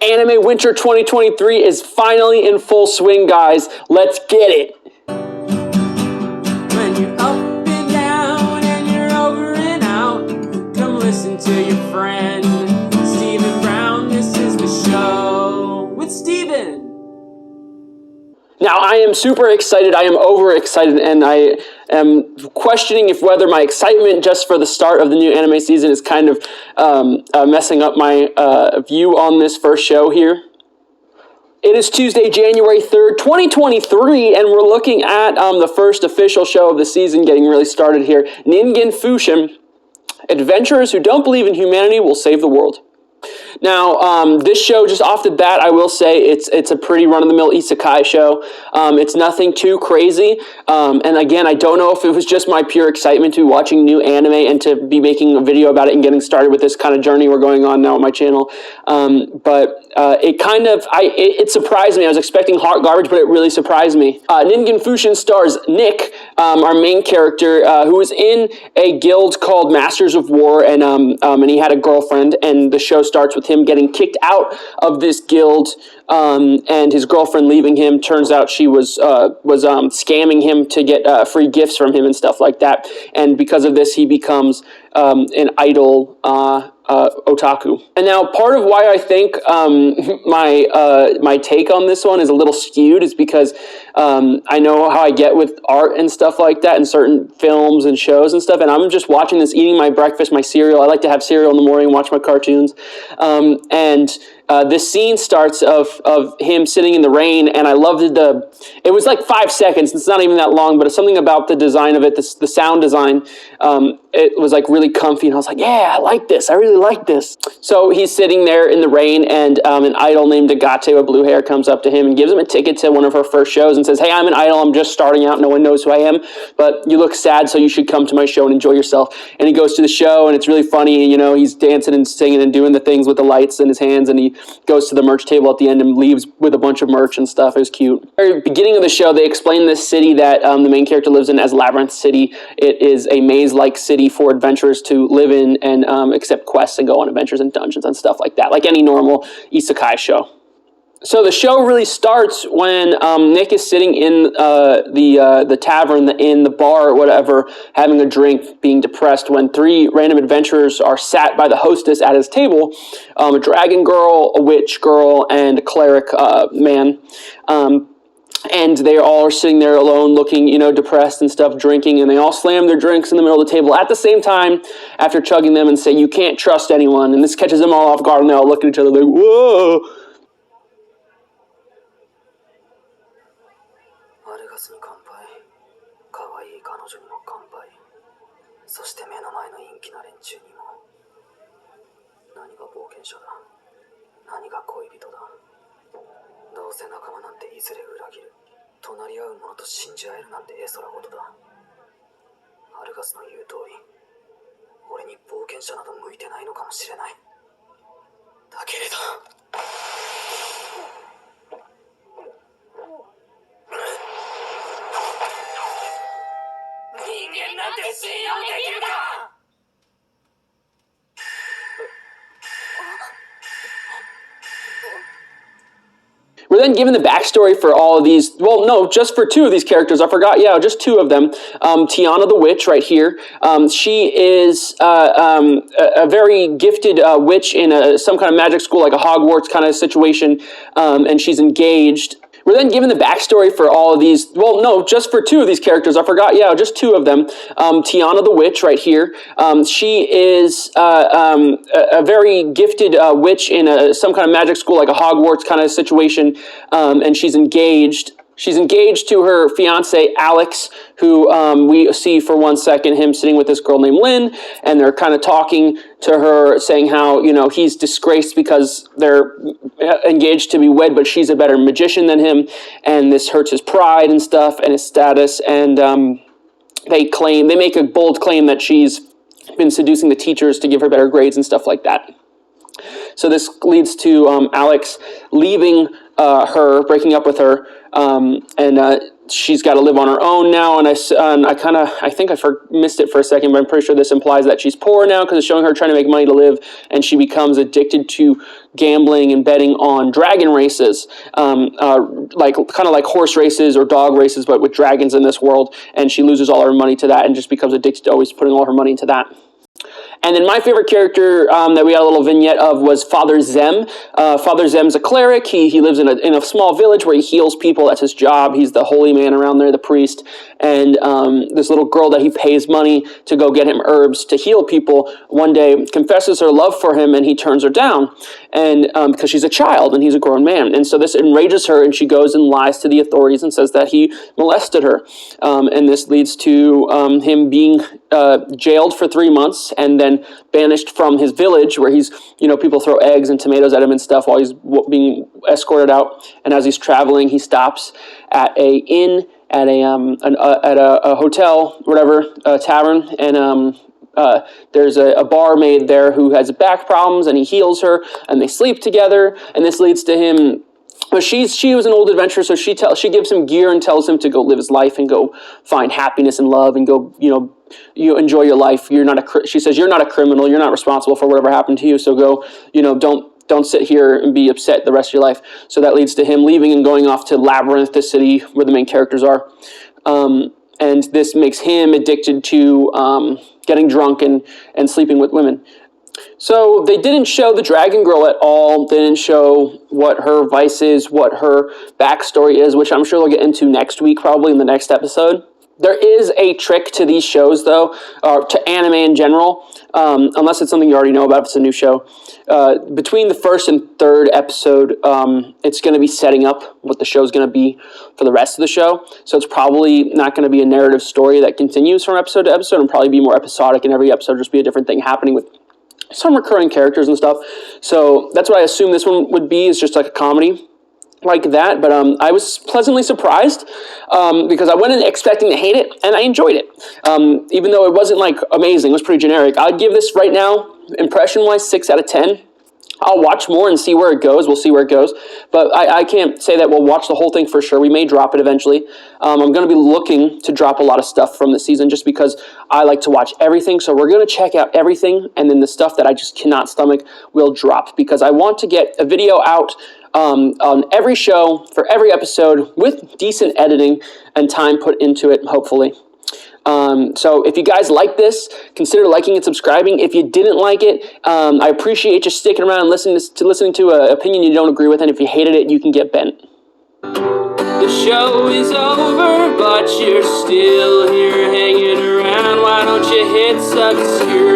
Anime Winter 2023 is finally in full swing, guys. Let's get it. When you're up and down and you're over and out, come listen to your friend Stephen Brown. This is the show with Stephen. Now, I am super excited, I am overexcited, and I am questioning if whether my excitement just for the start of the new anime season is kind of messing up my view on this first show here. It is Tuesday, January 3rd, 2023, and we're looking at the first official show of the season getting really started here. Ningen Fushin, adventurers who don't believe in humanity will save the world. Now, this show, just off the bat, I will say it's a pretty run-of-the-mill isekai show. It's nothing too crazy. And again, I don't know if it was just my pure excitement to be watching new anime and to be making a video about it and getting started with this kind of journey we're going on now on my channel. But it surprised me. I was expecting hot garbage, but it really surprised me. Ningen Fushin stars Nick, our main character, who was in a guild called Masters of War, and he had a girlfriend, and the show starts with him getting kicked out of this guild, and his girlfriend leaving him. Turns out she was scamming him to get free gifts from him and stuff like that. And because of this, he becomes an idol otaku. And now part of why I think my take on this one is a little skewed is because I know how I get with art and stuff like that in certain films and shows and stuff, and I'm just watching this, eating my breakfast, my cereal. I like to have cereal in the morning, watch my cartoons, and this scene starts of him sitting in the rain, and I loved it was like 5 seconds, it's not even that long, but it's something about the design of it, the sound design, it was like really comfy, and I was like, yeah, I like this, I really like this. So he's sitting there in the rain, and an idol named Agate with blue hair comes up to him and gives him a ticket to one of her first shows and says, hey, I'm an idol, I'm just starting out, no one knows who I am, but you look sad, so you should come to my show and enjoy yourself. And he goes to the show, and it's really funny, you know, he's dancing and singing and doing the things with the lights in his hands, and he goes to the merch table at the end and leaves with a bunch of merch and stuff. It was cute. At the very beginning of the show, they explain this city that the main character lives in as Labyrinth City. It is a maze-like city for adventurers to live in and accept quests and go on adventures and dungeons and stuff like that, like any normal isekai show. So the show really starts when Nick is sitting in the tavern, the inn, the bar, or whatever, having a drink, being depressed, when three random adventurers are sat by the hostess at his table, a dragon girl, a witch girl, and a cleric man. And they all are sitting there alone, looking, you know, depressed and stuff, drinking, and they all slam their drinks in the middle of the table at the same time after chugging them and say, you can't trust anyone. And this catches them all off guard, and they all look at each other like, whoa. そして目の前の陰気な連中にも何が冒険者だ何が恋人だどうせ仲間なんていずれ裏切る隣り合う者と信じ合えるなんて絵空事だアルガスの言う通り俺に冒険者など向いてないのかもしれないだけれど人間なんて信用できるか We're then given the backstory for all of these, well, no, just for two of these characters. I forgot, yeah, just two of them. Tiana the witch right here. She is a very gifted witch in some kind of magic school, like a Hogwarts kind of situation, and she's engaged. We're then given the backstory for all of these, well, no, just for two of these characters. I forgot, yeah, just two of them. Tiana the witch right here. She is a very gifted witch in some kind of magic school, like a Hogwarts kind of situation, and she's engaged. She's engaged to her fiance, Alex, who we see for 1 second him sitting with this girl named Lynn, and they're kind of talking to her, saying how, you know, he's disgraced because they're engaged to be wed, but she's a better magician than him, and this hurts his pride and stuff, and his status, and they make a bold claim that she's been seducing the teachers to give her better grades and stuff like that. So this leads to Alex leaving her, breaking up with her, and she's got to live on her own now, and I think I missed it for a second, but I'm pretty sure this implies that she's poor now because it's showing her trying to make money to live, and she becomes addicted to gambling and betting on dragon races, like kind of like horse races or dog races, but with dragons in this world, and she loses all her money to that and just becomes addicted to always putting all her money into that. And then my favorite character that we got a little vignette of was Father Zem. Father Zem's a cleric. He lives in a small village where he heals people. That's his job. He's the holy man around there, the priest. And this little girl that he pays money to go get him herbs to heal people one day confesses her love for him, and he turns her down, and because she's a child and he's a grown man. And so this enrages her, and she goes and lies to the authorities and says that he molested her. And this leads to him being jailed for 3 months and then banished from his village, where he's, people throw eggs and tomatoes at him and stuff while he's being escorted out. And as he's traveling, he stops at a inn, at a hotel, whatever, a tavern, and there's a barmaid there who has back problems, and he heals her, and they sleep together. And this leads to him. But she was an old adventurer, so she gives him gear and tells him to go live his life and go find happiness and love and go, you enjoy your life. She says, you're not a criminal. You're not responsible for whatever happened to you. So go, don't sit here and be upset the rest of your life. So that leads to him leaving and going off to Labyrinth, the city where the main characters are. And this makes him addicted to getting drunk and sleeping with women. So they didn't show the Dragon Girl at all. They didn't show what her vice is, what her backstory is, which I'm sure they'll get into next week, probably in the next episode. There is a trick to these shows, though, or to anime in general, unless it's something you already know about if it's a new show. Between the first and third episode, it's going to be setting up what the show's going to be for the rest of the show. So it's probably not going to be a narrative story that continues from episode to episode, and probably be more episodic, and every episode just be a different thing happening with some recurring characters and stuff. So that's what I assume this one would be, is just like a comedy like that. But I was pleasantly surprised because I went in expecting to hate it, and I enjoyed it. Even though it wasn't like amazing, it was pretty generic. I'd give this right now, impression-wise, 6 out of 10. I'll watch more and see where it goes. We'll see where it goes. But I can't say that we'll watch the whole thing for sure. We may drop it eventually. I'm going to be looking to drop a lot of stuff from the season just because I like to watch everything. So we're going to check out everything, and then the stuff that I just cannot stomach will drop, because I want to get a video out on every show for every episode with decent editing and time put into it, hopefully. So if you guys like this, consider liking and subscribing. If you didn't like it, I appreciate you sticking around and listening to an opinion you don't agree with, and if you hated it, you can get bent. The show is over, but you're still here hanging around. Why don't you hit subscribe?